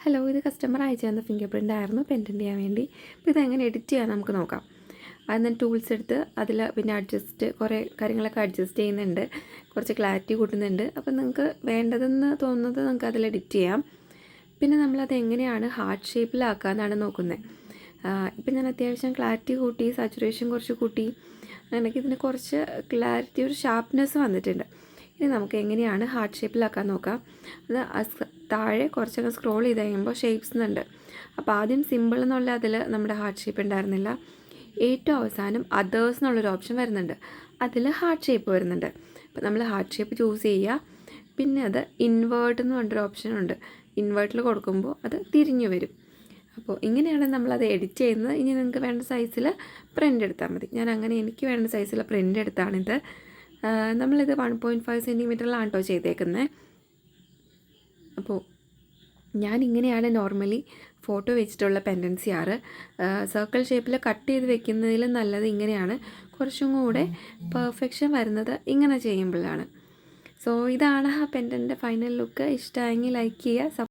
Hello, ഇത് customer അയച്ചു തന്ന ഫിംഗർ പ്രിൻ്റ് ആയിരുന്നു പെൻഡൻറ്റ് ചെയ്യാൻ വേണ്ടി. അപ്പോൾ ഇതെങ്ങനെ എഡിറ്റ് ചെയ്യാൻ നമുക്ക് നോക്കാം. ആദ്യം ടൂൾസ് എടുത്ത് അതിൽ പിന്നെ കുറേ കാര്യങ്ങളൊക്കെ അഡ്ജസ്റ്റ് ചെയ്യുന്നുണ്ട്, കുറച്ച് ക്ലാരിറ്റി കൂട്ടുന്നുണ്ട്. അപ്പോൾ നിങ്ങൾക്ക് വേണ്ടതെന്ന് തോന്നുന്നത് നിങ്ങൾക്ക് അതിൽ എഡിറ്റ് ചെയ്യാം. പിന്നെ നമ്മളത് എങ്ങനെയാണ് ഹാർട്ട് ഷേപ്പിലാക്കുക എന്നാണ് നോക്കുന്നത്. ഇപ്പം ഞാൻ അത്യാവശ്യം ക്ലാരിറ്റി കൂട്ടി, സാച്ചുറേഷൻ കുറച്ച് കൂട്ടി, എനിക്ക് ഇതിന് കുറച്ച് ക്ലാരിറ്റി, ഒരു ഷാർപ്നെസ് വന്നിട്ടുണ്ട്. ഇനി നമുക്ക് എങ്ങനെയാണ് ഹാർട്ട് ഷേപ്പിലാക്കാൻ നോക്കാം. അത് താഴെ കുറച്ചൊക്കെ സ്ക്രോൾ ചെയ്ത് കഴിയുമ്പോൾ ഷേപ്സ് എന്നുണ്ട്. അപ്പോൾ ആദ്യം സിമ്പിൾ എന്നുള്ള അതിൽ നമ്മുടെ ഹാർട്ട് ഷേപ്പ് ഉണ്ടായിരുന്നില്ല. ഏറ്റവും അവസാനം അതേഴ്സ് എന്നുള്ളൊരു ഓപ്ഷൻ വരുന്നുണ്ട്, അതിൽ ഹാർട്ട് ഷേപ്പ് വരുന്നുണ്ട്. അപ്പോൾ നമ്മൾ ഹാർട്ട് ഷേപ്പ് ചൂസ് ചെയ്യുക. പിന്നെ അത് ഇൻവേർട്ട് എന്ന് പറഞ്ഞൊരു ഓപ്ഷൻ ഉണ്ട്. ഇൻവേർട്ടിൽ കൊടുക്കുമ്പോൾ അത് തിരിഞ്ഞു വരും. അപ്പോൾ ഇങ്ങനെയാണ് നമ്മളത് എഡിറ്റ് ചെയ്യുന്നത്. ഇനി നിങ്ങൾക്ക് വേണ്ട സൈസിൽ പ്രിൻ്റ് എടുത്താൽ മതി. ഞാൻ അങ്ങനെ എനിക്ക് വേണ്ട സൈസിൽ പ്രിൻ്റ് എടുത്താണിത്. നമ്മളിത് 1.5 സെൻറ്റിമീറ്ററിലാണ് കേട്ടോ ചെയ്തേക്കുന്നത്. അപ്പോൾ ഞാനിങ്ങനെയാണ് നോർമലി ഫോട്ടോ വെച്ചിട്ടുള്ള പെൻഡൻറ്റ് ചെയ്യാറ്. സർക്കിൾ ഷേപ്പിൽ കട്ട് ചെയ്ത് വെക്കുന്നതിലും നല്ലത് ഇങ്ങനെയാണ്. കുറച്ചും കൂടെ പെർഫെക്ഷൻ വരുന്നത് ഇങ്ങനെ ചെയ്യുമ്പോഴാണ്. സോ ഇതാണ് ആ പെൻഡൻറ്റിൻ്റെ ഫൈനൽ ലുക്ക്. ഇഷ്ടമായെങ്കിൽ ലൈക്ക് ചെയ്യുക.